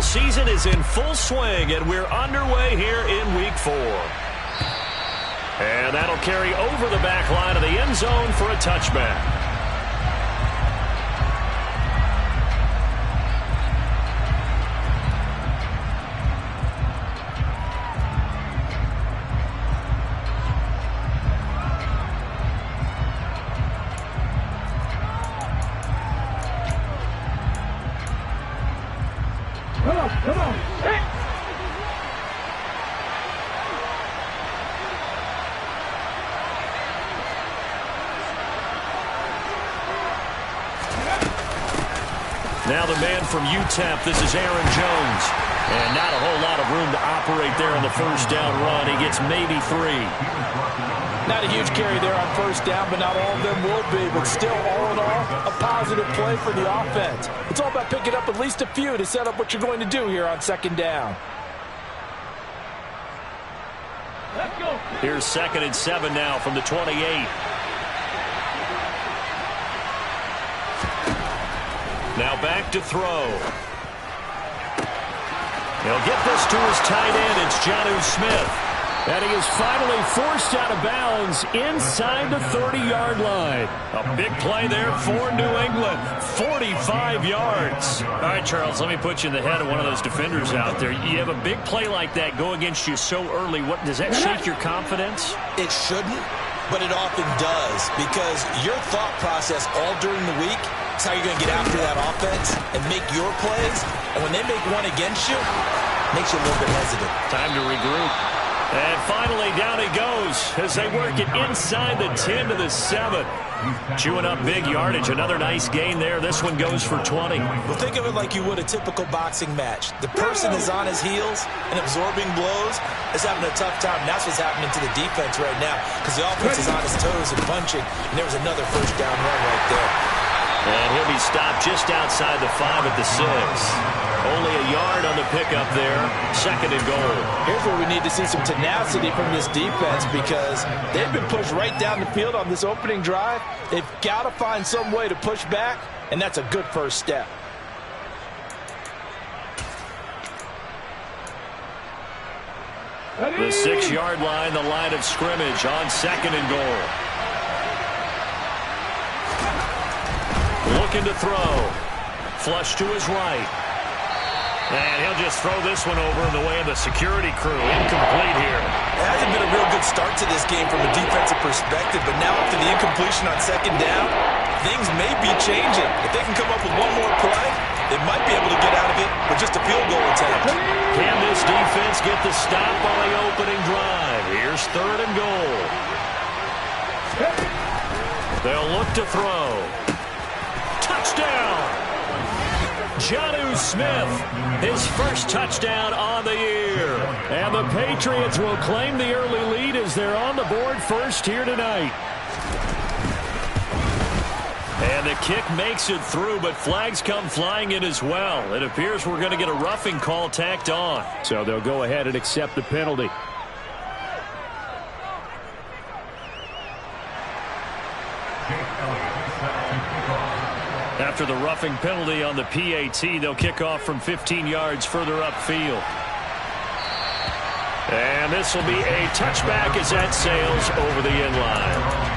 season is in full swing, and we're underway here in Week 4. And that'll carry over the back line of the end zone for a touchback. Come on. Hey. Now the man from UTEP, this is Aaron Jones. And not a whole lot of room to operate there on the first down run. He gets maybe 3. Not a huge carry there on first down, but not all of them will be. But still, all in all, a positive play for the offense. It's all about picking up at least a few to set up what you're going to do here on second down. Let's go. Here's 2nd and 7 now from the 28. Now back to throw. He'll get this to his tight end. It's Jonnu Smith. And he is finally forced out of bounds inside the 30-yard line. A big play there for New England. 45 yards. All right, Charles, let me put you in the head of one of those defenders out there. You have a big play like that go against you so early. What does that shake your confidence? It shouldn't, but it often does, because your thought process all during the week is how you're going to get after that offense and make your plays. And when they make one against you, it makes you a little bit hesitant. Time to regroup. And finally, down he goes as they work it inside the 10 to the 7. Chewing up big yardage. Another nice gain there. This one goes for 20. Well, think of it like you would a typical boxing match. The person is on his heels and absorbing blows is having a tough time. And that's what's happening to the defense right now, because the offense is on his toes and punching. And there was another first down run right there. And he'll be stopped just outside the 5 at the 6. Only a yard on the pickup there. 2nd and goal. Here's where we need to see some tenacity from this defense, because they've been pushed right down the field on this opening drive. They've got to find some way to push back, and that's a good first step. The 6-yard line, the line of scrimmage on 2nd and goal. Looking to throw. Flush to his right. And he'll just throw this one over in the way of the security crew. Incomplete here. It hasn't been a real good start to this game from a defensive perspective, but now after the incompletion on 2nd down, things may be changing. If they can come up with one more play, they might be able to get out of it with just a field goal attempt. Can this defense get the stop on the opening drive? Here's 3rd and goal. They'll look to throw. Touchdown! Jonnu Smith, his first touchdown on the year. And the Patriots will claim the early lead as they're on the board first here tonight. And the kick makes it through, but flags come flying in as well. It appears we're going to get a roughing call tacked on. So they'll go ahead and accept the penalty. After the roughing penalty on the PAT, they'll kick off from 15 yards further upfield. And this will be a touchback as that sails over the end line.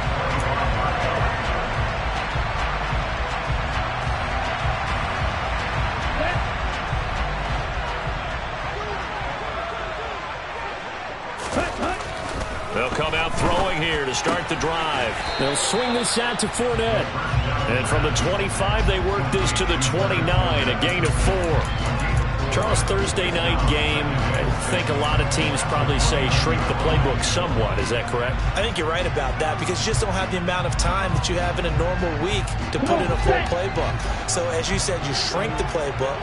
They'll come out throwing here to start the drive. They'll swing this out to Fournette. And from the 25, they work this to the 29, a gain of 4. Charles, Thursday night game, I think a lot of teams probably say shrink the playbook somewhat. Is that correct? I think you're right about that, because you just don't have the amount of time that you have in a normal week to put in a full playbook. So as you said, you shrink the playbook.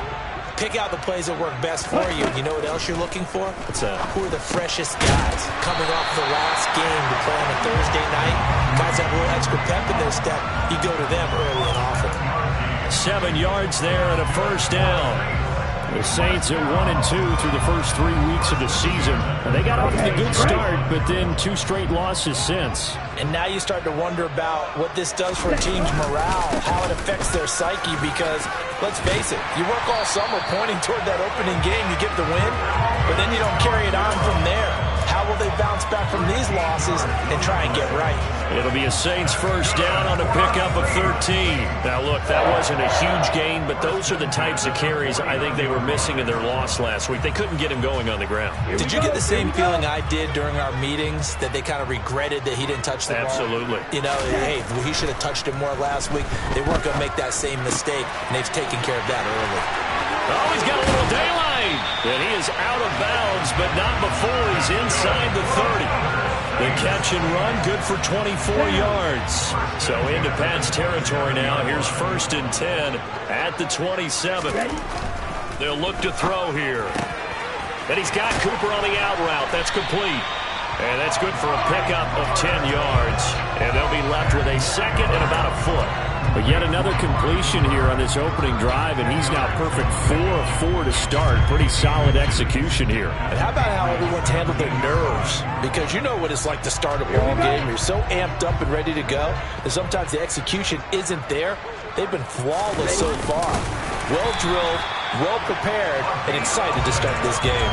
Pick out the plays that work best for you. You know what else you're looking for? What's that? Who are the freshest guys coming off the last game to play on a Thursday night? Guys have a little extra pep in their step. You go to them early and often. 7 yards there and a first down. The Saints at 1-2 through the first 3 weeks of the season. They got off to a good start, but then 2 straight losses since. And now you start to wonder about what this does for a team's morale, how it affects their psyche, because, let's face it, you work all summer pointing toward that opening game, you get the win, but then you don't carry it on from there. How will they bounce back from these losses and try and get right? It'll be a Saints first down on a pickup of 13. Now, look, that wasn't a huge gain, but those are the types of carries I think they were missing in their loss last week. They couldn't get him going on the ground. Did you get the same feeling I did during our meetings, that they kind of regretted that he didn't touch the ball? Absolutely. You know, hey, he should have touched it more last week. They weren't going to make that same mistake, and they've taken care of that early. Oh, he's got a little daylight. And he is out of bounds, but not before he's inside the 30. The catch and run, good for 24 yards. So into Pat's territory now. Here's 1st and 10 at the 27. They'll look to throw here. And he's got Cooper on the out route. That's complete. And that's good for a pickup of 10 yards. And they'll be left with a 2nd and about a foot. But yet another completion here on this opening drive, and he's now perfect 4 of 4 to start. Pretty solid execution here. And how about how everyone's handled their nerves? Because you know what it's like to start a ball game. You're so amped up and ready to go, and sometimes the execution isn't there. They've been flawless so far. Well drilled, well prepared, and excited to start this game.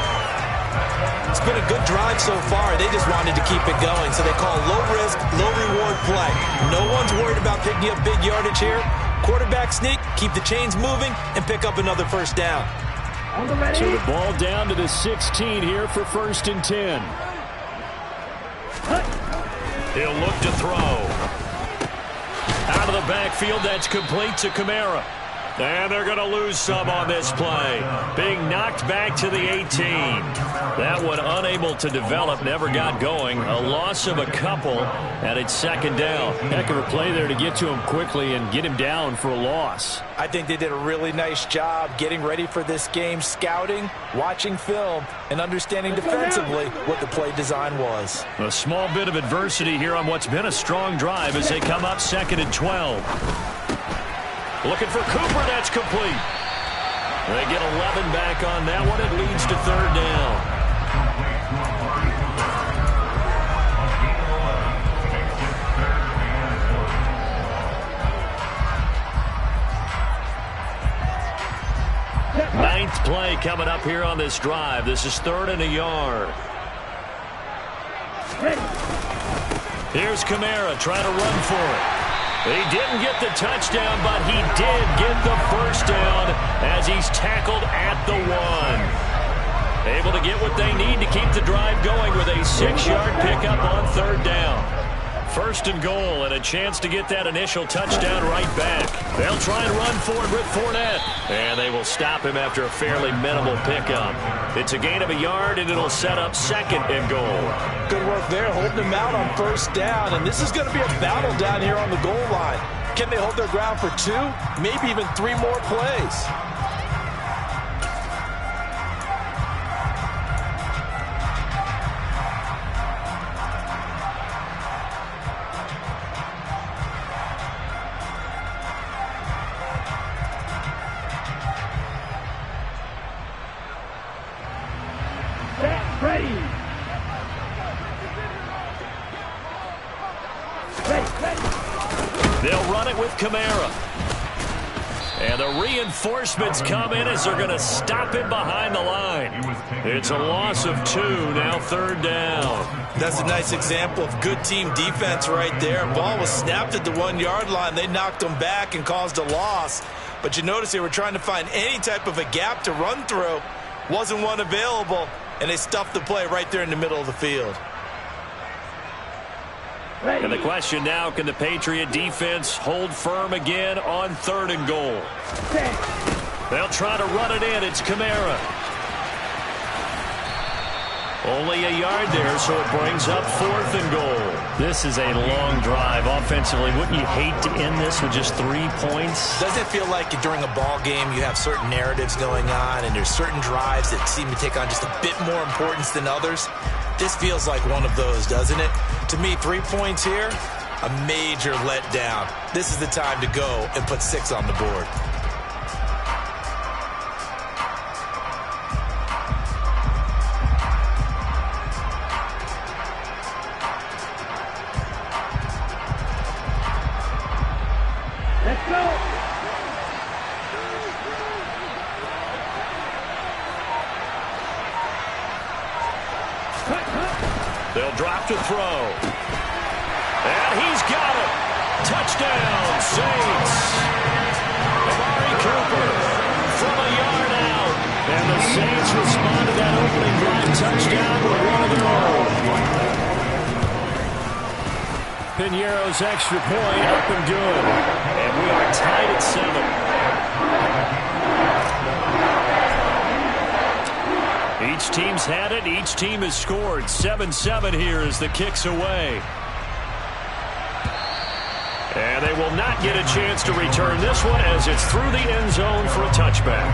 It's been a good drive so far. They just wanted to keep it going, so they call low-risk, low-reward play. No one's worried about picking up big yardage here. Quarterback sneak, keep the chains moving, and pick up another first down. So the ball down to the 16 here for 1st and 10. He'll look to throw. Out of the backfield, that's complete to Kamara. And they're going to lose some on this play. Being knocked back to the 18. That one unable to develop, never got going. A loss of a couple, and it's 2nd down. Heck of a play there to get to him quickly and get him down for a loss. I think they did a really nice job getting ready for this game, scouting, watching film, and understanding defensively what the play design was. A small bit of adversity here on what's been a strong drive as they come up 2nd and 12. Looking for Cooper, that's complete. They get 11 back on that one. It leads to 3rd down. Ninth play coming up here on this drive. This is 3rd and a yard. Here's Kamara trying to run for it. He didn't get the touchdown, but he did get the first down as he's tackled at the 1. Able to get what they need to keep the drive going with a 6-yard pickup on 3rd down. 1st and goal, and a chance to get that initial touchdown right back. They'll try and run for it with Fournette, and they will stop him after a fairly minimal pickup. It's a gain of a yard, and it'll set up 2nd and goal. Good work there, holding him out on 1st down, and this is going to be a battle down here on the goal line. Can they hold their ground for 2, maybe even 3 more plays? They'll run it with Kamara. And the reinforcements come in as they're going to stop him behind the line. It's a loss of 2, now 3rd down. That's a nice example of good team defense right there. Ball was snapped at the 1-yard line. They knocked him back and caused a loss. But you notice they were trying to find any type of a gap to run through. Wasn't one available, and they stuffed the play right there in the middle of the field. And the question now, can the Patriot defense hold firm again on 3rd and goal? They'll try to run it in. It's Kamara. Only a yard there, so it brings up 4th and goal. This is a long drive offensively. Wouldn't you hate to end this with just 3 points? Doesn't it feel like during a ball game you have certain narratives going on and there's certain drives that seem to take on just a bit more importance than others? This feels like one of those, doesn't it? To me, 3 points here, a major letdown. This is the time to go and put 6 on the board. And he's got it. Touchdown, Saints. Amari Cooper from a yard out. And the Saints respond to that opening drive touchdown with one of their own. Piñeiro's extra point up and good. And we are tied at 7. Each team's had it. Each team has scored. 7-7 here as the kick's away. And they will not get a chance to return this one as it's through the end zone for a touchback.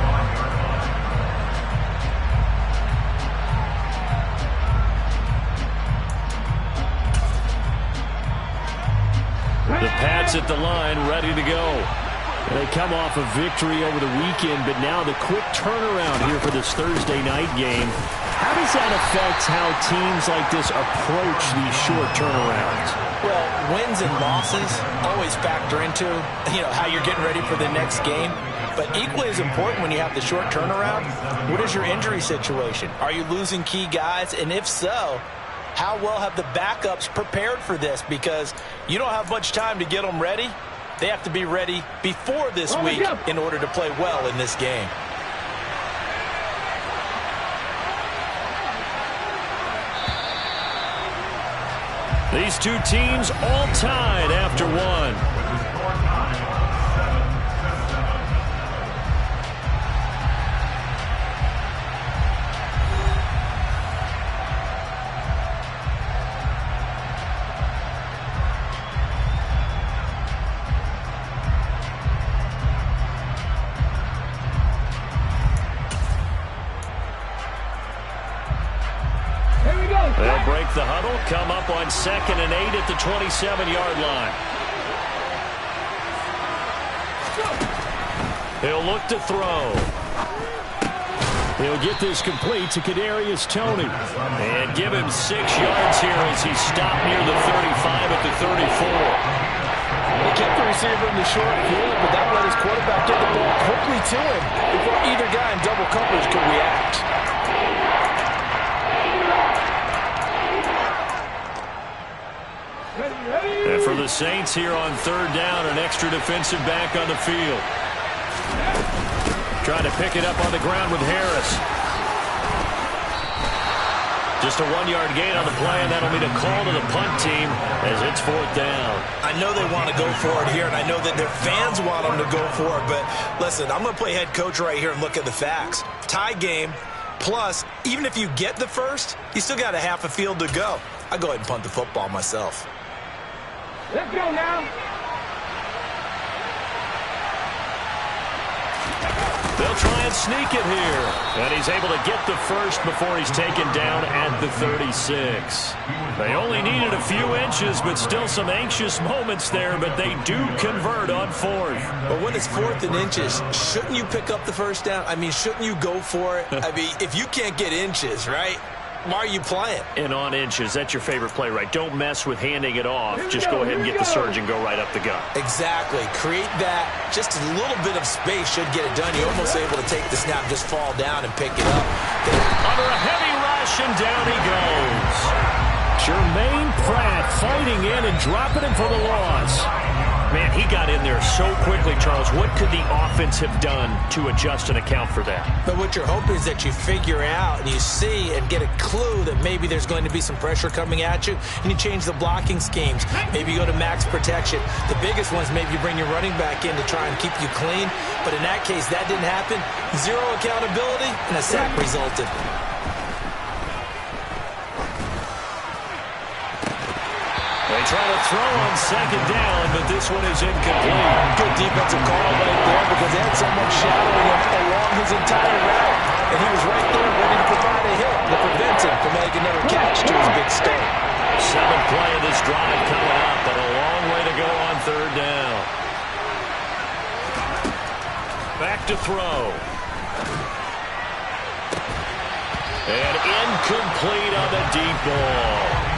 The Pats at the line, ready to go. They come off a victory over the weekend, but now the quick turnaround here for this Thursday night game. How does that affect how teams like this approach these short turnarounds? Well, wins and losses always factor into, how you're getting ready for the next game. But equally as important when you have the short turnaround, what is your injury situation? Are you losing key guys? And if so, how well have the backups prepared for this? Because you don't have much time to get them ready. They have to be ready before this week in order to play well in this game. These two teams all tied after one. They'll break the huddle, come up on 2nd and 8 at the 27-yard line. He'll look to throw. He'll get this complete to Kadarius Toney. And give him 6 yards here as he stopped near the 35 at the 34. He kept the receiver in the short field, but that let his quarterback get the ball quickly to him before either guy in double coverage could react. And for the Saints here on 3rd down, an extra defensive back on the field. Trying to pick it up on the ground with Harris. Just a 1-yard gain on the play, and that'll be the call to the punt team as it's 4th down. I know they want to go for it here, and I know that their fans want them to go for it, but listen, I'm going to play head coach right here and look at the facts. Tie game, plus, even if you get the first, you still got a half a field to go. I'll go ahead and punt the football myself. Let's go now. They'll try and sneak it here. And he's able to get the first before he's taken down at the 36. They only needed a few inches, but still some anxious moments there, but they do convert on 4th. But when it's 4th and inches, shouldn't you pick up the first down? I mean, shouldn't you go for it? I mean, if you can't get inches, right? Why are you playing? And on inches, that's your favorite play, right? Don't mess with handing it off. Just go ahead and get the surge and go right up the gut. Exactly. Create that. Just a little bit of space should get it done. You're almost able to take the snap, just fall down and pick it up. Under a heavy rush, and down he goes. Jermaine Pratt fighting in and dropping him for the loss. Man, he got in there so quickly, Charles. What could the offense have done to adjust and account for that? But what you're hoping is that you figure out and you see and get a clue that maybe there's going to be some pressure coming at you, and you change the blocking schemes. Maybe you go to max protection. The biggest ones, maybe you bring your running back in to try and keep you clean. But in that case, that didn't happen. Zero accountability, and a sack resulted. They try to throw on 2nd down, but this one is incomplete. Good defensive call right there because they had someone shadowing him along his entire route. And he was right there ready to provide a hit to prevent him from making another catch to his big start. 7th play of this drive coming up, but a long way to go on 3rd down. Back to throw. And incomplete on the deep ball.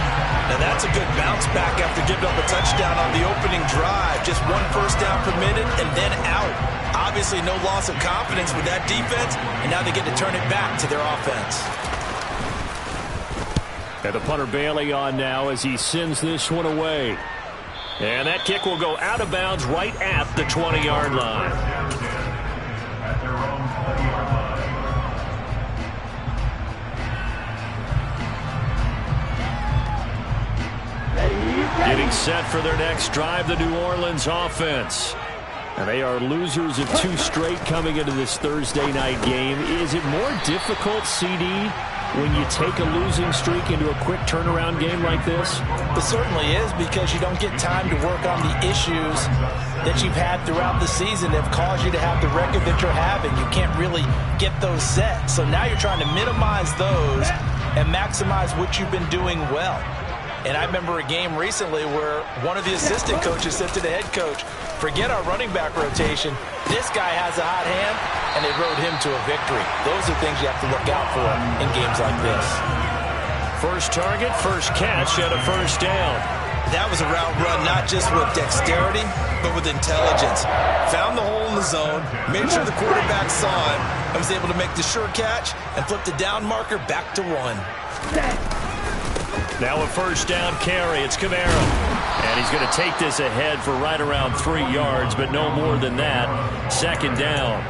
Now that's a good bounce back after giving up a touchdown on the opening drive. Just 1 first down permitted and then out. Obviously no loss of confidence with that defense, and now they get to turn it back to their offense. And the punter Bailey on now as he sends this one away. And that kick will go out of bounds right at the 20-yard line. Getting set for their next drive, the New Orleans offense. And they are losers of 2 straight coming into this Thursday night game. Is it more difficult, CD, when you take a losing streak into a quick turnaround game like this? It certainly is, because you don't get time to work on the issues that you've had throughout the season that have caused you to have the record that you're having. You can't really get those set. So now you're trying to minimize those and maximize what you've been doing well. And I remember a game recently where one of the assistant coaches said to the head coach, forget our running back rotation. This guy has a hot hand, and they rode him to a victory. Those are things you have to look out for in games like this. First target, first catch, and a first down. That was a route run not just with dexterity, but with intelligence. Found the hole in the zone, made sure the quarterback saw him, and was able to make the sure catch and flip the down marker back to 1. Now a first down carry. It's Camara. And he's going to take this ahead for right around 3 yards, but no more than that. Second down.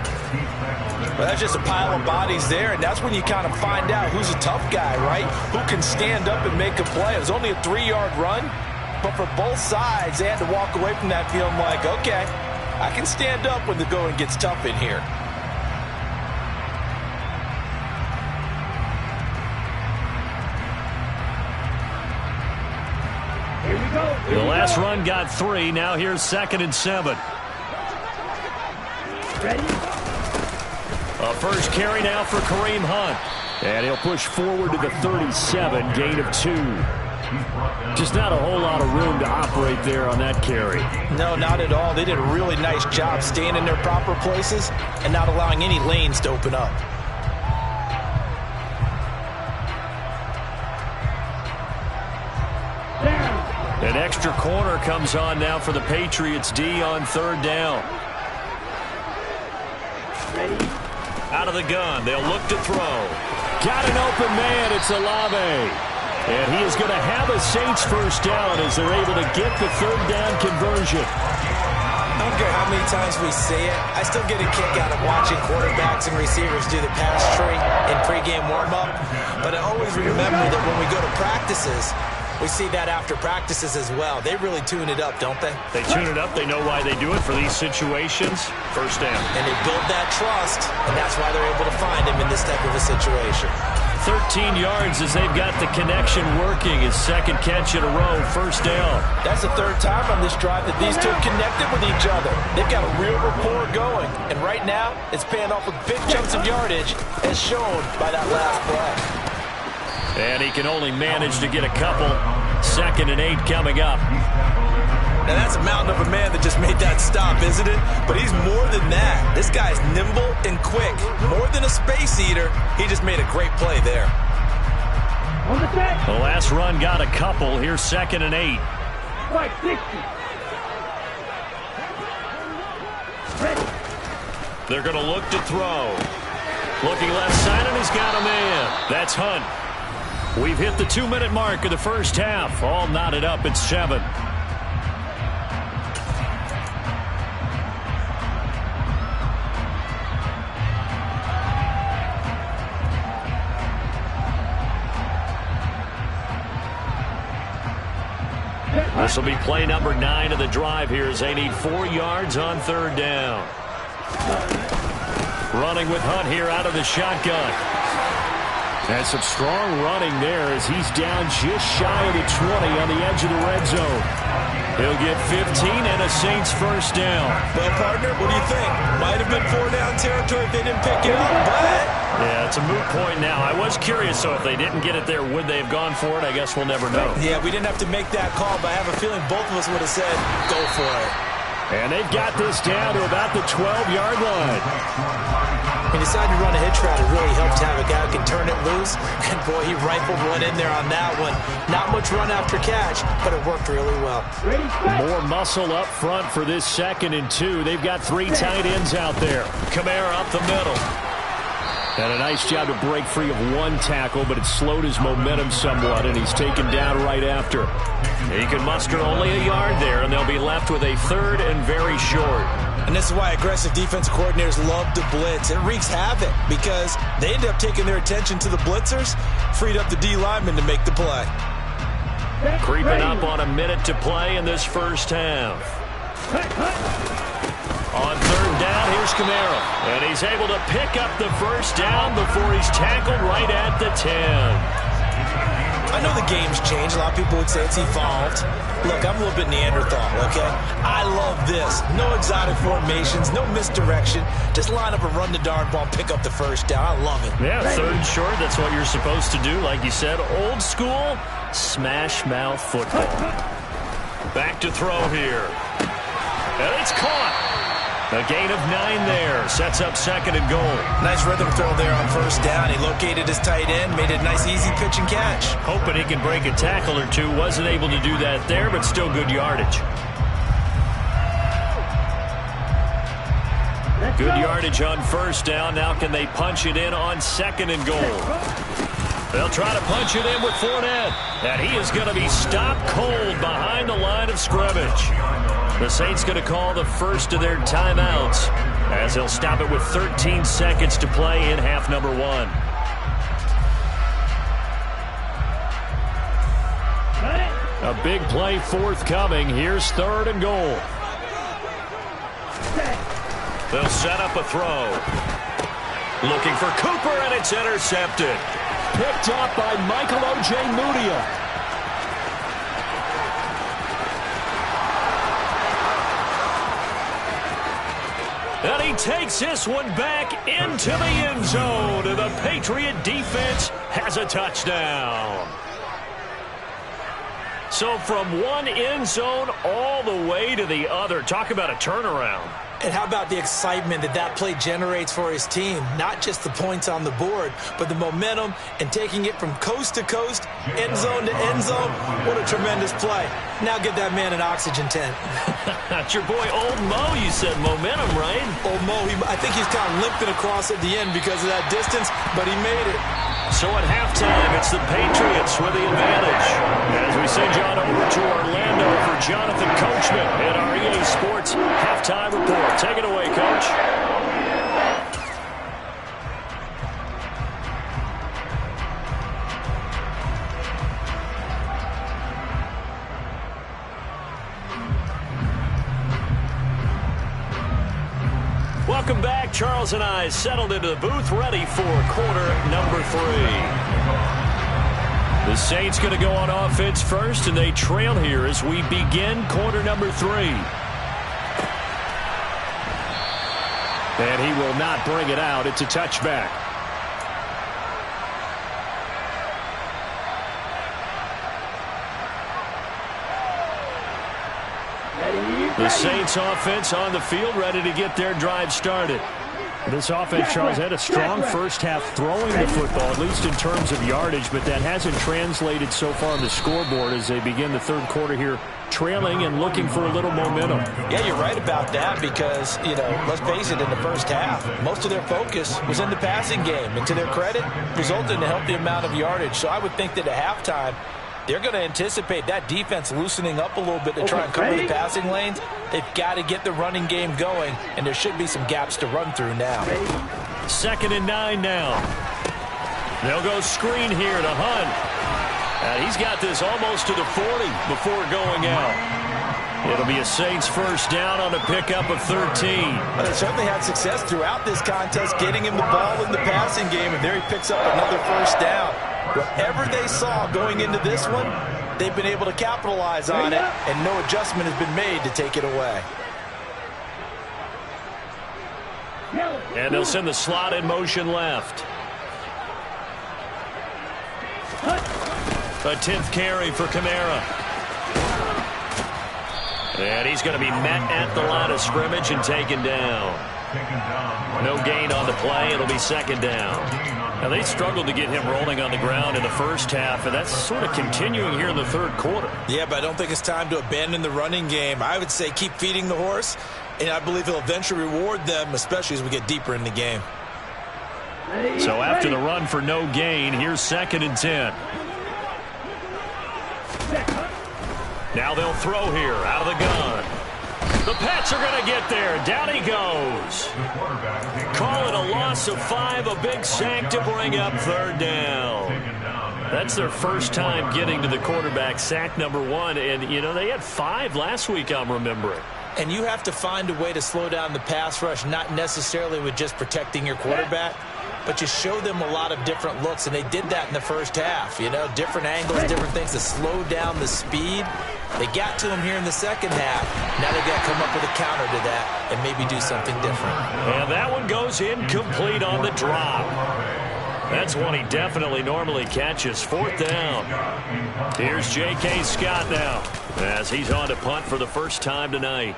Well, that's just a pile of bodies there, and that's when you kind of find out who's a tough guy, right? Who can stand up and make a play. It was only a 3-yard run, but for both sides, they had to walk away from that feeling like, okay, I can stand up when the going gets tough in here. The last run got 3. Now here's 2nd and 7. A first carry now for Kareem Hunt. And he'll push forward to the 37, gain of 2. Just not a whole lot of room to operate there on that carry. No, not at all. They did a really nice job staying in their proper places and not allowing any lanes to open up. An extra corner comes on now for the Patriots D on 3rd down. Out of the gun. They'll look to throw. Got an open man. It's Olave. And he is going to have a Saints first down as they're able to get the 3rd down conversion. I don't care how many times we say it, I still get a kick out of watching quarterbacks and receivers do the pass tree in pregame warm-up. But I always remember that when we go to practices, we see that after practices as well. They really tune it up, don't they? They tune it up. They know why they do it for these situations. First down. And they build that trust, and that's why they're able to find him in this type of a situation. 13 yards as they've got the connection working. His 2nd catch in a row, first down. That's the 3rd time on this drive that these two connected with each other. They've got a real rapport going. And right now, it's paying off with big chunks of yardage, as shown by that last play. And he can only manage to get a couple. 2nd and 8 coming up. Now that's a mountain of a man that just made that stop, isn't it? But he's more than that. This guy's nimble and quick. More than a space eater, he just made a great play there. The last run got a couple. Here's 2nd and 8. They're going to look to throw. Looking left side, and he's got a man. That's Hunt. We've hit the 2-minute mark of the first half. All knotted up at 7. This will be play number 9 of the drive here as they need 4 yards on 3rd down. Running with Hunt here out of the shotgun. And some strong running there as he's down just shy of the 20 on the edge of the red zone. He'll get 15 and a Saints first down. Well, partner, what do you think? Might have been 4-down territory if they didn't pick it up, but... Yeah, it's a moot point now. I was curious, so if they didn't get it there, would they have gone for it? I guess we'll never know. Yeah, we didn't have to make that call, but I have a feeling both of us would have said, go for it. And they've got this down to about the 12-yard line. He decided to run a hitch route. It really helps to have a guy who can turn it loose. And, boy, he rifled one in there on that one. Not much run after catch, but it worked really well. More muscle up front for this 2nd and 2. They've got 3 tight ends out there. Kamara up the middle. And a nice job to break free of one tackle, but it slowed his momentum somewhat, and he's taken down right after. He can muster only a yard there, and they'll be left with a third and very short. And this is why aggressive defense coordinators love to blitz. It wreaks havoc because they end up taking their attention to the blitzers, freed up the D lineman to make the play. Creeping up on a minute to play in this first half. On third down, here's Camaro. And he's able to pick up the first down before he's tackled right at the 10. I know the game's changed. A lot of people would say it's evolved. Look, I'm a little bit Neanderthal, okay? I love this. No exotic formations, no misdirection. Just line up and run the darn ball and pick up the first down. I love it. Yeah, third and short, that's what you're supposed to do. Like you said, old school, smash mouth football. Back to throw here. And it's caught. A gain of 9 there. Sets up second and goal. Nice rhythm throw there on first down. He located his tight end, made it a nice easy pitch and catch. Hoping he can break a tackle or two. Wasn't able to do that there, but still good yardage. Good yardage on first down. Now can they punch it in on second and goal? They'll try to punch it in with Fournette. And he is going to be stopped cold behind the line of scrimmage. The Saints going to call the first of their timeouts as they'll stop it with 13 seconds to play in half number 1. A big play forthcoming. Here's third and goal. They'll set up a throw. Looking for Cooper, and it's intercepted. Picked up by Michael Ojemudia. And he takes this one back into the end zone. And the Patriot defense has a touchdown. So from one end zone all the way to the other. Talk about a turnaround. And how about the excitement that play generates for his team? Not just the points on the board, but the momentum and taking it from coast to coast, end zone to end zone. What a tremendous play. Now get that man an oxygen tent. That's your boy Old Mo. You said momentum, right? Old Mo, I think he's kind of limping across at the end because of that distance, but he made it. So at halftime, it's the Patriots with the advantage. As we send John over to Orlando for Jonathan Coachman at our EA Sports Halftime Report. Take it away, Coach. Welcome back. Charles and I settled into the booth, ready for quarter number 3. The Saints going to go on offense first, and they trail here as we begin quarter number 3. And he will not bring it out. It's a touchback. The Saints offense on the field, ready to get their drive started. This offense, Charles, had a strong first half throwing the football, at least in terms of yardage, but that hasn't translated so far on the scoreboard as they begin the third quarter here, trailing and looking for a little momentum. Yeah, you're right about that because, let's face it, in the first half, most of their focus was in the passing game. And to their credit, resulted in a healthy amount of yardage. So I would think that at halftime, they're going to anticipate that defense loosening up a little bit to try and cover the passing lanes. They've got to get the running game going, and there should be some gaps to run through now. 2nd and 9 now. They'll go screen here to Hunt. And he's got this almost to the 40 before going out. It'll be a Saints first down on a pickup of 13. Well, they certainly had success throughout this contest getting him the ball in the passing game, and there he picks up another first down. Whatever they saw going into this one, they've been able to capitalize on it, and no adjustment has been made to take it away. And they'll send the slot in motion left. A 10th carry for Kamara. And he's going to be met at the line of scrimmage and taken down. No gain on the play. It'll be 2nd down. Now, they struggled to get him rolling on the ground in the first half, and that's sort of continuing here in the third quarter. Yeah, but I don't think it's time to abandon the running game. I would say keep feeding the horse, and I believe he'll eventually reward them, especially as we get deeper in the game. So after the run for no gain, here's 2nd and 10. Now they'll throw here out of the gun. The Pats are going to get there. Down he goes. Call it a loss of 5, a big sack to bring up 3rd down. That's their first time getting to the quarterback, sack number 1. And, you know, they had 5 last week, I'm remembering. And you have to find a way to slow down the pass rush, not necessarily with just protecting your quarterback, but you show them a lot of different looks, and they did that in the first half. You know, different angles, different things to slow down the speed. They got to him here in the second half. Now they've got to come up with a counter to that and maybe do something different. And that one goes incomplete on the drop. That's one he definitely normally catches. 4th down. Here's J.K. Scott now as he's on to punt for the first time tonight.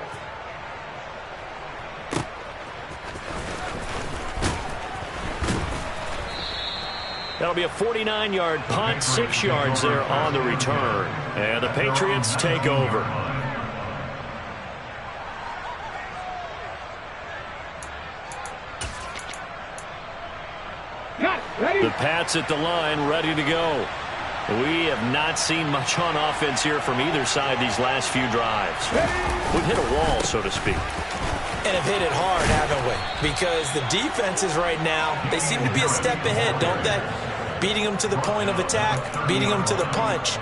That'll be a 49-yard punt, 6 yards there on the return. And the Patriots take over. The Pats at the line, ready to go. We have not seen much on offense here from either side these last few drives. We've hit a wall, so to speak. And have hit it hard, haven't we? Because the defenses right now, they seem to be a step ahead, don't they? Beating them to the point of attack, beating them to the punch.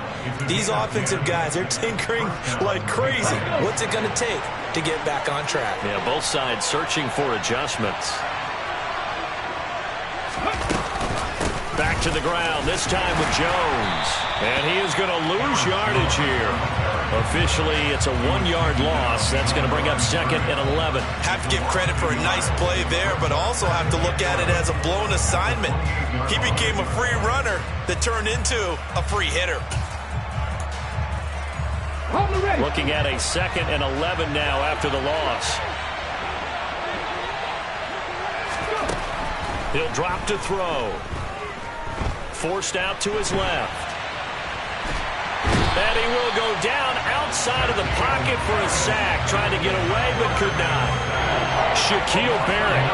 These offensive guys, they're tinkering like crazy. What's it going to take to get back on track? Yeah, both sides searching for adjustments. Back to the ground, this time with Jones. And he is going to lose yardage here. Officially, it's a 1-yard loss. That's going to bring up 2nd and 11. Have to give credit for a nice play there, but also have to look at it as a blown assignment. He became a free runner that turned into a free hitter. Looking at a 2nd and 11 now after the loss. He'll drop to throw. Forced out to his left. And he will go down outside of the pocket for a sack. Trying to get away, but could not. Shaquille Barrett.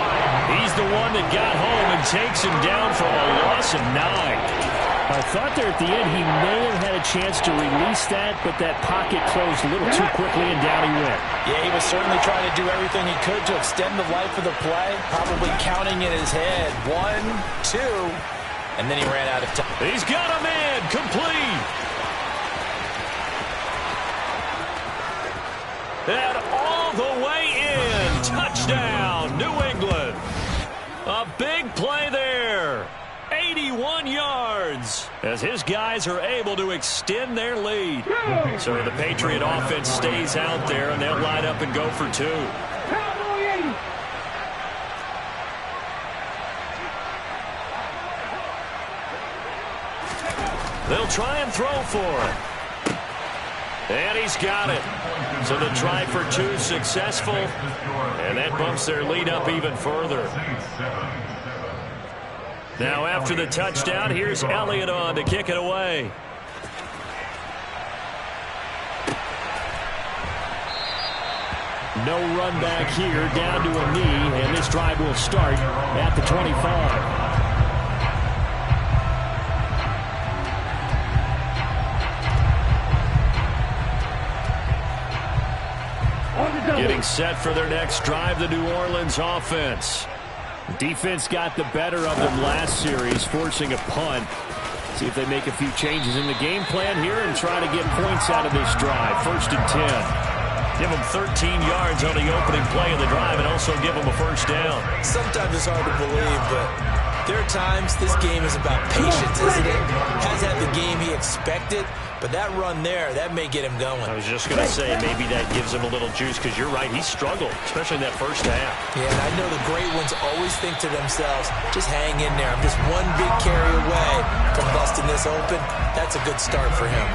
He's the one that got home and takes him down for a loss of 9. I thought there at the end he may have had a chance to release that, but that pocket closed a little too quickly, and down he went. Yeah, he was certainly trying to do everything he could to extend the life of the play, probably counting in his head. 1, 2, and then he ran out of time. He's got a man, complete. And all the way in. Touchdown, New England. A big play there. 81 yards as his guys are able to extend their lead. So the Patriot offense stays out there, and they'll line up and go for 2. They'll try and throw for it. And he's got it. So the try for 2 successful. And that bumps their lead up even further. Now after the touchdown, here's Elliott on to kick it away. No run back here, down to a knee, and this drive will start at the 25. Getting set for their next drive, the New Orleans offense. Defense got the better of them last series, forcing a punt. See if they make a few changes in the game plan here and try to get points out of this drive. 1st and 10. Give them 13 yards on the opening play of the drive and also give them a 1st down. Sometimes it's hard to believe, but there are times this game is about patience, isn't it? Has had the game he expected, but that run there, that may get him going. I was just going to say, maybe that gives him a little juice, because you're right, he struggled, especially in that first half. Yeah, and I know the great ones always think to themselves, just hang in there. I'm just one big carry away from busting this open. That's a good start for him.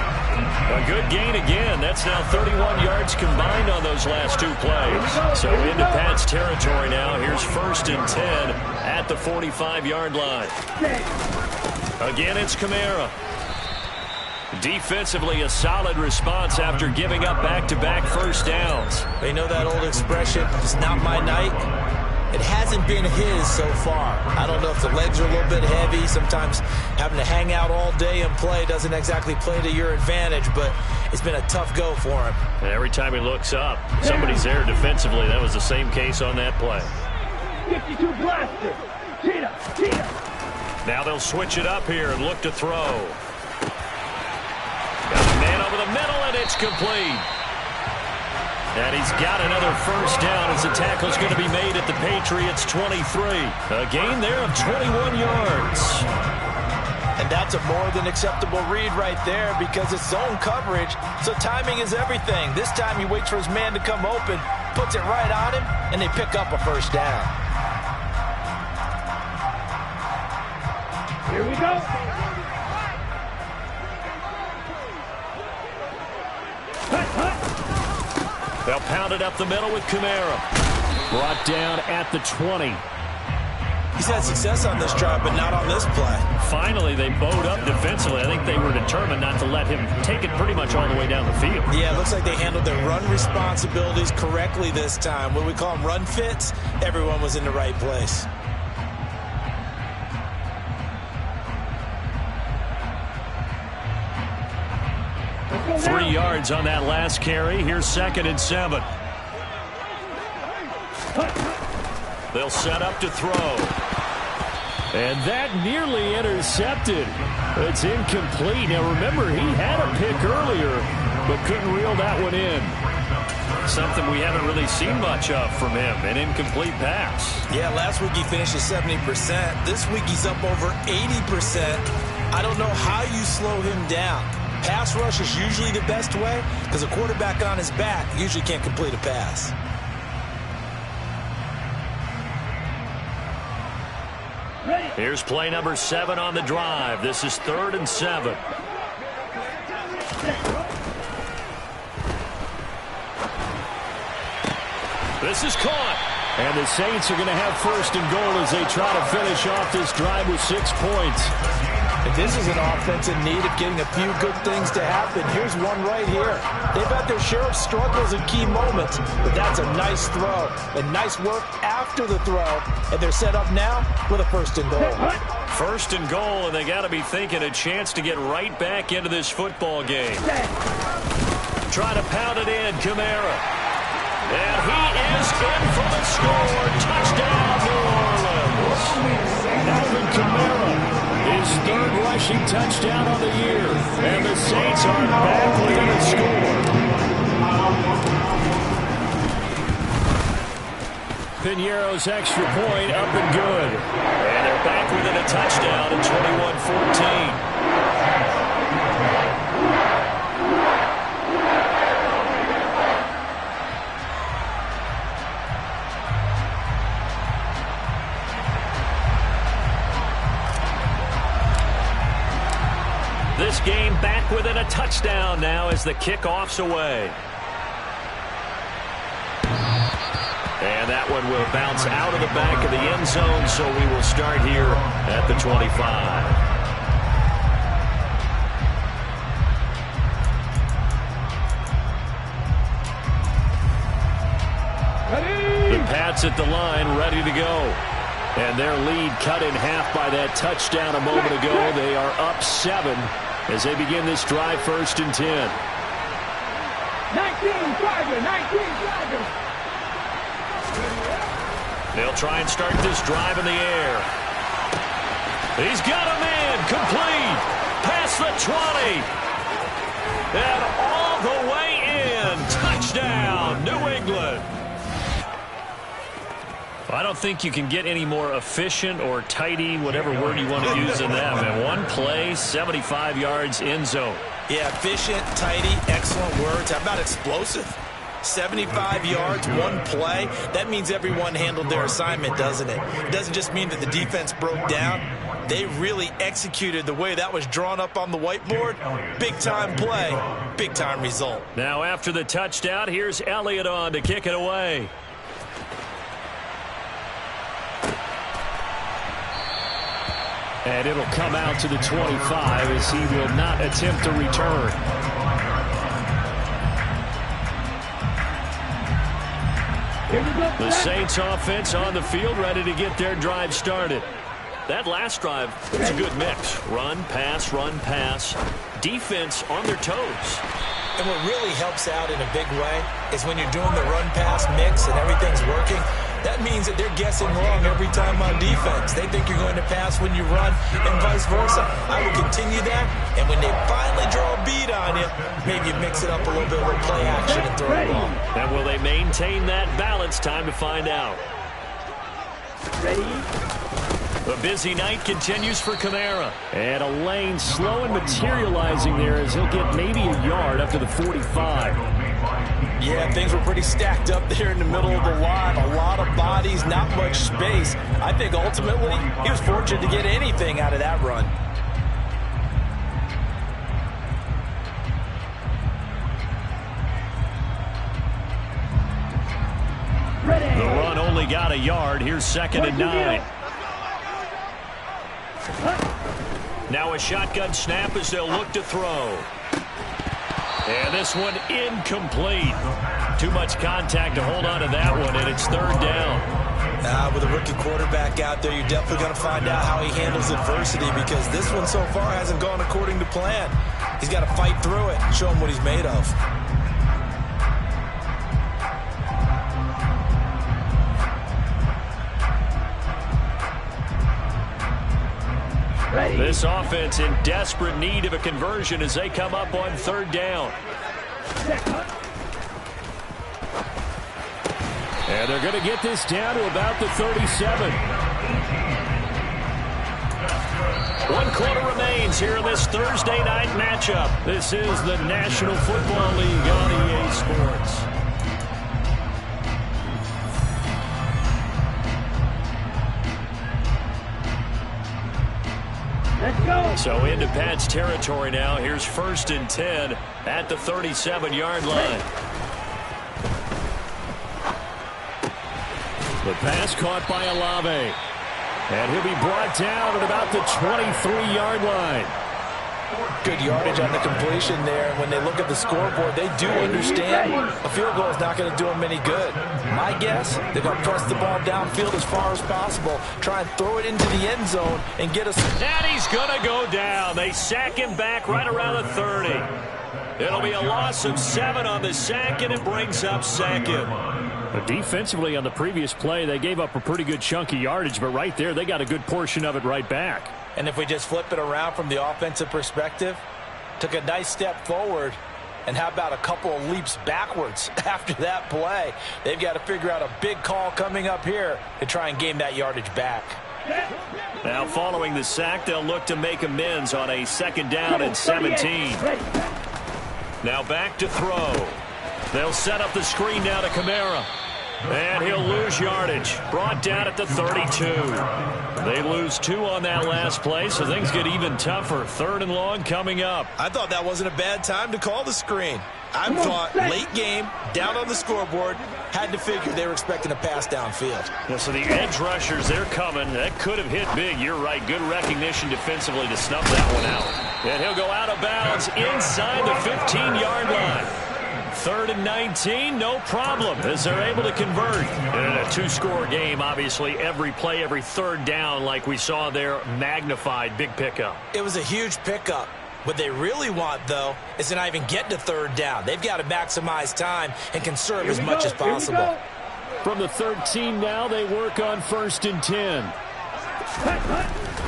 A good gain again. That's now 31 yards combined on those last 2 plays. So into Pat's territory now. Here's 1st and 10 at the 45-yard line. Again, it's Kamara. Defensively, a solid response after giving up back-to-back 1st downs. They know that old expression, it's not my night. It hasn't been his so far. I don't know if the legs are a little bit heavy. Sometimes having to hang out all day and play doesn't exactly play to your advantage, but it's been a tough go for him. And every time he looks up, somebody's there defensively. That was the same case on that play. 52 blaster. Now they'll switch it up here and look to throw. Got a man over the middle, and it's complete. And he's got another first down as the tackle's going to be made at the Patriots' 23. A gain there of 21 yards. And that's a more than acceptable read right there because it's zone coverage, so timing is everything. This time he waits for his man to come open, puts it right on him, and they pick up a first down. Here we go. They'll pound it up the middle with Kamara. Brought down at the 20. He's had success on this drive, but not on this play. Finally, they bowed up defensively. I think they were determined not to let him take it pretty much all the way down the field. Yeah, it looks like they handled their run responsibilities correctly this time. What we call them run fits, everyone was in the right place. Three yards on that last carry. Here's 2nd and 7. They'll set up to throw. And that nearly intercepted. It's incomplete. Now remember, he had a pick earlier, but couldn't reel that one in. Something we haven't really seen much of from him, an incomplete pass. Yeah, last week he finished at 70%. This week he's up over 80%. I don't know how you slow him down. Pass rush is usually the best way because a quarterback on his back usually can't complete a pass. Here's play number 7 on the drive. This is 3rd and 7. This is caught. And the Saints are going to have 1st and goal as they try to finish off this drive with 6 points. And this is an offense in need of getting a few good things to happen. Here's one right here. They've had their share of struggles in key moments, but that's a nice throw and nice work after the throw. And they're set up now with a 1st and goal. 1st and goal, and they got to be thinking a chance to get right back into this football game. Try to pound it in, Kamara. And he is in for the score. Touchdown, New Orleans. Alvin Kamara. His 3rd rushing touchdown of the year. And the Saints are back within a score. Pinheiro's extra point up and good. And they're back within a touchdown at 21-14. This game back within a touchdown now as the kickoff's away. And that one will bounce out of the back of the end zone, so we will start here at the 25. The Pats at the line, ready to go. And their lead cut in half by that touchdown a moment ago. They are up 7 as they begin this drive 1st and 10. 19 driving. They'll try and start this drive in the air. He's got a man complete. Past the 20. And all the way in. Touchdown, New England. I don't think you can get any more efficient or tidy, whatever word you want to use in that, man. One play, 75 yards, end zone. Yeah, efficient, tidy, excellent words. How about explosive? 75 yards, one play. That means everyone handled their assignment, doesn't it? It doesn't just mean that the defense broke down. They really executed the way that was drawn up on the whiteboard. Big-time play, big-time result. Now after the touchdown, here's Elliott on to kick it away. And it'll come out to the 25 as he will not attempt to return. The Saints offense on the field, ready to get their drive started. That last drive was a good mix. Run, pass, defense on their toes. And what really helps out in a big way is when you're doing the run-pass mix and everything's working, that means that they're guessing wrong every time on defense. They think you're going to pass when you run and vice versa. I will continue that, and when they finally draw a beat on you, maybe you mix it up a little bit with play action and throw it long. And will they maintain that balance? Time to find out. Ready? The busy night continues for Kamara. And a lane slow and materializing there as he'll get maybe a yard up to the 45. Yeah, things were pretty stacked up there in the middle of the line. A lot of bodies, not much space. I think ultimately he was fortunate to get anything out of that run. The run only got a yard. Here's 2nd and 9. Now a shotgun snap as they'll look to throw. And this one incomplete. Too much contact to hold on to that one, and it's 3rd down. With a rookie quarterback out there, you're definitely going to find out how he handles adversity, because this one so far hasn't gone according to plan. He's got to fight through it and show him what he's made of. This offense in desperate need of a conversion as they come up on 3rd down. And they're going to get this down to about the 37. 1 quarter remains here in this Thursday night matchup. This is the National Football League on EA Sports. So into Pat's territory now. Here's 1st and 10 at the 37-yard line. The pass caught by Olave. And he'll be brought down at about the 23-yard line. Good yardage on the completion there. And when they look at the scoreboard, they do understand a field goal is not going to do them any good. My guess, they're going to press the ball downfield as far as possible, try and throw it into the end zone and get us. And he's going to go down. They sack him back right around the 30. It'll be a loss of 7 on the sack, and it brings up 2nd. But defensively on the previous play, they gave up a pretty good chunk of yardage, but right there, they got a good portion of it right back. And if we just flip it around from the offensive perspective, took a nice step forward, and how about a couple of leaps backwards after that play? They've got to figure out a big call coming up here to try and gain that yardage back. Now following the sack, they'll look to make amends on a 2nd down and 17. Now back to throw. They'll set up the screen now to Kamara. And he'll lose yardage. Brought down at the 32. They lose 2 on that last play, so things get even tougher. 3rd and long coming up. I thought that wasn't a bad time to call the screen. I thought late game, down on the scoreboard, had to figure they were expecting a pass downfield. Yeah, so the edge rushers, they're coming. That could have hit big. You're right. Good recognition defensively to snuff that one out. And he'll go out of bounds inside the 15-yard line. 3rd and 19, no problem, as they're able to convert. And in a 2-score game, obviously, every play, every 3rd down, like we saw there, magnified. Big pickup. It was a huge pickup. What they really want, though, is to not even get to 3rd down. They've got to maximize time and conserve as much as possible. From the 13 now, they work on 1st and 10.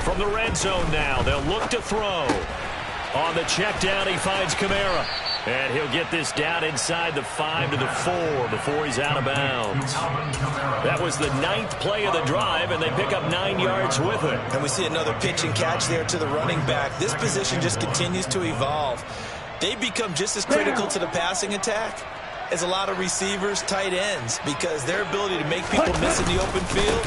From the red zone now, they'll look to throw. On the check down, he finds Kamara. And he'll get this down inside the 5 to the 4 before he's out of bounds. That was the 9th play of the drive, and they pick up 9 yards with it. And we see another pitch and catch there to the running back. This position just continues to evolve. They become just as critical to the passing attack as a lot of receivers, tight ends, because their ability to make people miss in the open field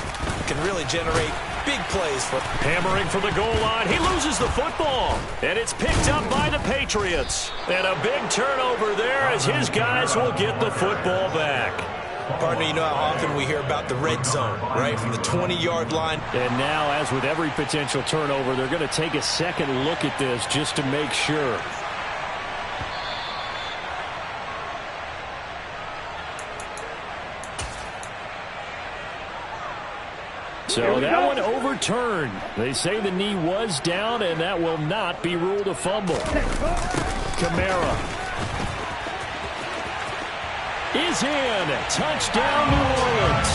can really generate big plays. Hammering for the goal line. He loses the football. And it's picked up by the Patriots. And a big turnover there as his guys will get the football back. Partner, you know how often we hear about the red zone, right, from the 20-yard line. And now, as with every potential turnover, they're going to take a second look at this just to make sure. So that one overturned. They say the knee was down, and that will not be ruled a fumble. Kamara is in. Touchdown, New Orleans.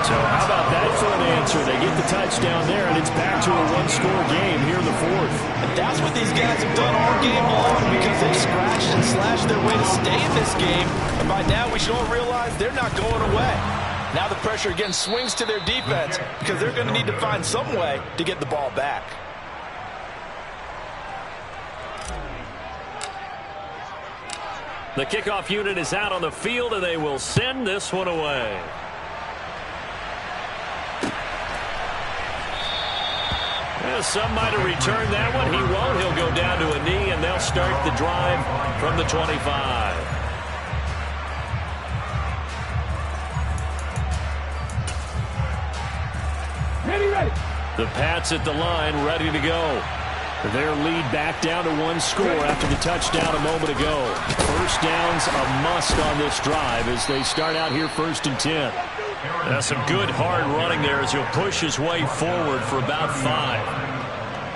So how about that for an answer? They get the touchdown there, and it's back to a one-score game here in the fourth. And that's what these guys have done all game long because they've scratched and slashed their way to stay in this game. And by now we should all realize they're not going away. Now the pressure again swings to their defense because they're going to need to find some way to get the ball back. The kickoff unit is out on the field, and they will send this one away. Well, some might have returned that one. He won't. He'll go down to a knee, and they'll start the drive from the 25. Ready. The Pats at the line, ready to go. Their lead back down to one score after the touchdown a moment ago. First down's a must on this drive as they start out here 1st and 10. That's some good hard running there as he'll push his way forward for about 5.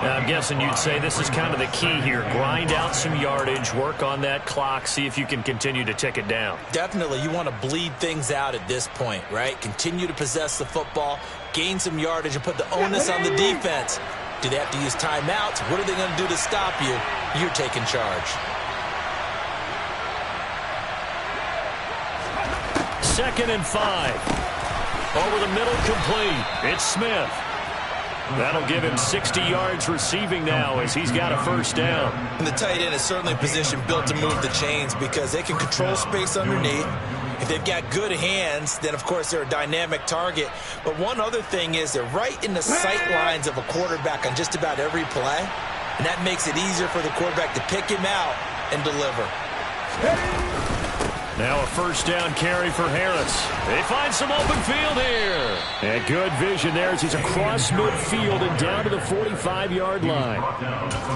Now, I'm guessing you'd say this is kind of the key here. Grind out some yardage, work on that clock, see if you can continue to tick it down. Definitely, you want to bleed things out at this point, right? Continue to possess the football, gain some yardage, and put the onus on the defense. Do they have to use timeouts? What are they going to do to stop you? You're taking charge. 2nd and 5. Over the middle, complete. It's Smith. That'll give him 60 yards receiving now as he's got a first down. And the tight end is certainly a position built to move the chains because they can control space underneath. If they've got good hands, then, of course, they're a dynamic target. But one other thing is they're right in the sight lines of a quarterback on just about every play. And that makes it easier for the quarterback to pick him out and deliver. Now a first down carry for Harris. They find some open field here. And good vision there as he's across midfield and down to the 45-yard line.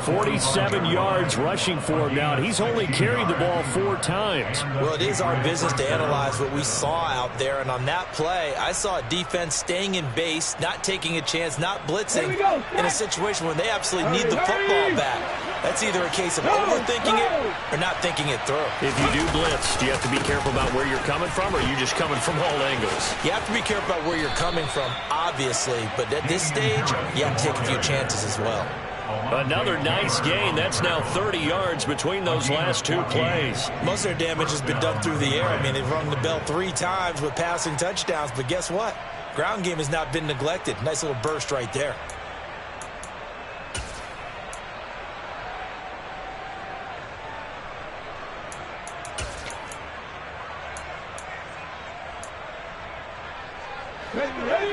47 yards rushing for him now. He's only carried the ball 4 times. Well, it is our business to analyze what we saw out there. And on that play, I saw a defense staying in base, not taking a chance, not blitzing in a situation where they absolutely need the football back. That's either a case of overthinking it or not thinking it through. If you do blitz, do you have to be careful about where you're coming from, or are you just coming from all angles? You have to be careful about where you're coming from, obviously. But at this stage, you have to take a few chances as well. Another nice gain. That's now 30 yards between those last 2 plays. Most of their damage has been done through the air. I mean, they've rung the bell 3 times with passing touchdowns. But guess what? Ground game has not been neglected. Nice little burst right there.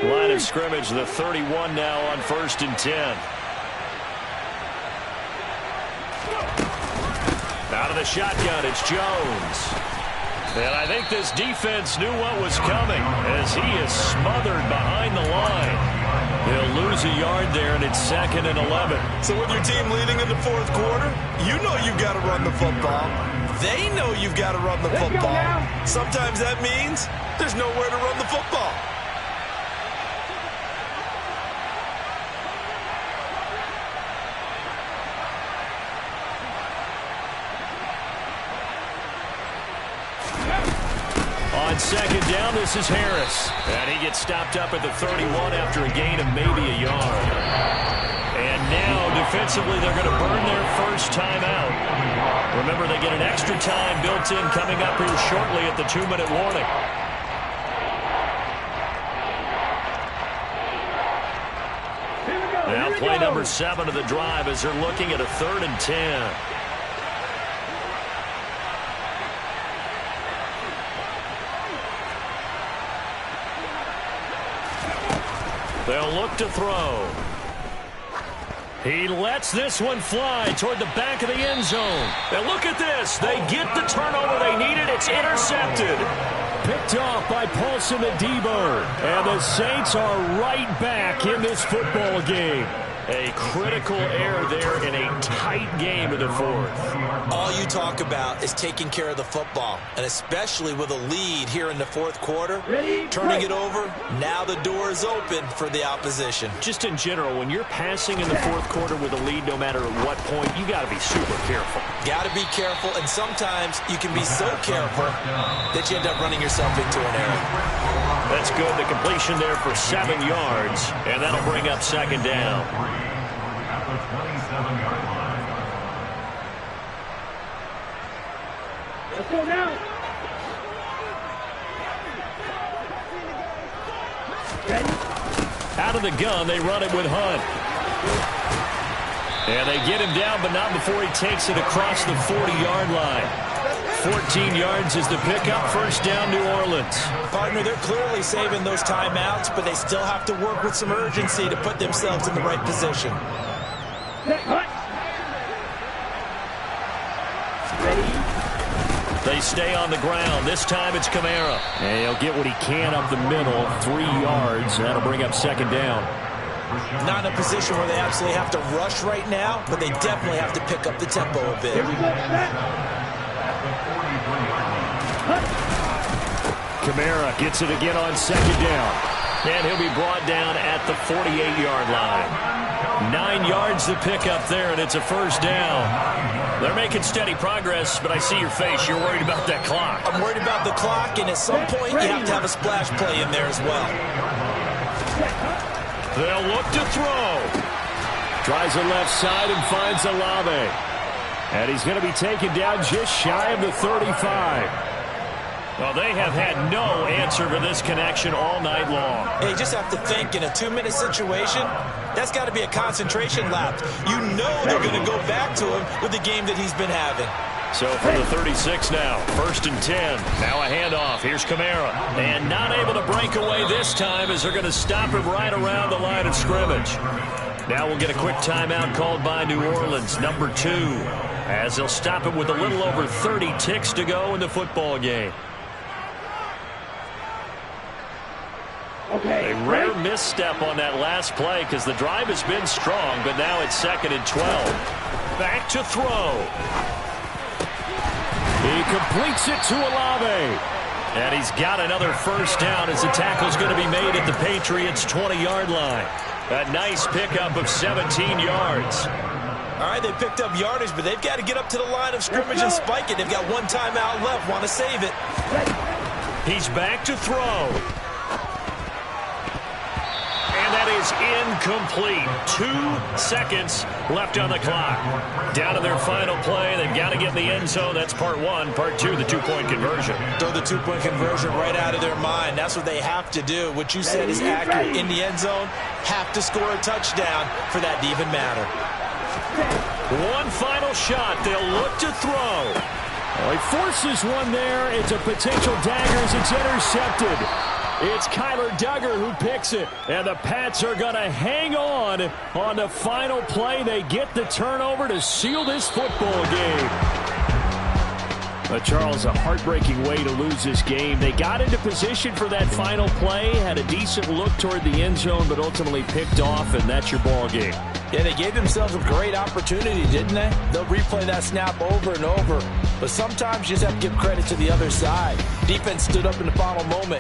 Line of scrimmage, the 31 now on 1st and 10. Out of the shotgun, it's Jones. And I think this defense knew what was coming as he is smothered behind the line. He'll lose a yard there, and it's 2nd and 11. So with your team leading in the 4th quarter, you know you've got to run the football. They know you've got to run the football. Sometimes that means there's nowhere to run the football. On 2nd down, this is Harris. And he gets stopped up at the 31 after a gain of maybe a yard. And now, defensively, they're going to burn their first time out. Remember, they get an extra time built in coming up here shortly at the 2-minute warning. Now play number 7 of the drive as they're looking at a 3rd and 10. They'll look to throw. He lets this one fly toward the back of the end zone. And look at this. They get the turnover they needed. It's intercepted. Picked off by Paulson Adebo. And the Saints are right back in this football game. A critical error there in a tight game in the fourth. All you talk about is taking care of the football, and especially with a lead here in the fourth quarter. Turning it over, now the door is open for the opposition. Just in general, when you're passing in the fourth quarter with a lead, no matter at what point, you got to be super careful. Got to be careful, and sometimes you can be so careful that you end up running yourself into an error. That's good. The completion there for 7 yards, and that'll bring up second down. Let's go now. Ready? Out of the gun, they run it with Hunt. And they get him down, but not before he takes it across the 40-yard line. 14 yards is the pickup. First down, New Orleans. Partner, they're clearly saving those timeouts, but they still have to work with some urgency to put themselves in the right position. Ready? They stay on the ground. This time it's Kamara. And he'll get what he can up the middle, 3 yards. That'll bring up second down. Not in a position where they absolutely have to rush right now, but they definitely have to pick up the tempo a bit. Here we go, Kamara gets it again on second down. And he'll be brought down at the 48-yard line. 9 yards to pick up there, and it's a first down. They're making steady progress, but I see your face. You're worried about that clock. I'm worried about the clock, and at some point, you have to have a splash play in there as well. They'll look to throw. Tries the left side and finds Olave. And he's going to be taken down just shy of the 35. Well, they have had no answer for this connection all night long. They just have to think in a 2-minute situation, that's got to be a concentration lapse. You know they're going to go back to him with the game that he's been having. So from the 36 now, 1st and 10. Now a handoff. Here's Kamara. And not able to break away this time as they're going to stop him right around the line of scrimmage. Now we'll get a quick timeout called by New Orleans, number 2, as they'll stop it with a little over 30 ticks to go in the football game. Okay. A rare misstep on that last play because the drive has been strong, but now it's 2nd and 12. Back to throw. He completes it to Olave. And he's got another first down as the tackle's going to be made at the Patriots' 20-yard line. A nice pickup of 17 yards. All right, they picked up yardage, but they've got to get up to the line of scrimmage and spike it. They've got one timeout left, want to save it. He's back to throw. And that is incomplete. 2 seconds left on the clock. Down to their final play. They've got to get in the end zone. That's part 1. Part 2, the 2-point conversion. Throw the 2-point conversion right out of their mind. That's what they have to do. What you said is accurate. In the end zone, have to score a touchdown for that to even matter. One final shot. They'll look to throw. Well, he forces one there. It's a potential dagger as it's intercepted. It's Kyler Duggar who picks it. And the Pats are going to hang on the final play. They get the turnover to seal this football game. But Charles, a heartbreaking way to lose this game. They got into position for that final play, had a decent look toward the end zone, but ultimately picked off, and that's your ball game. Yeah, they gave themselves a great opportunity, didn't they? They'll replay that snap over and over. But sometimes you just have to give credit to the other side. Defense stood up in the final moment.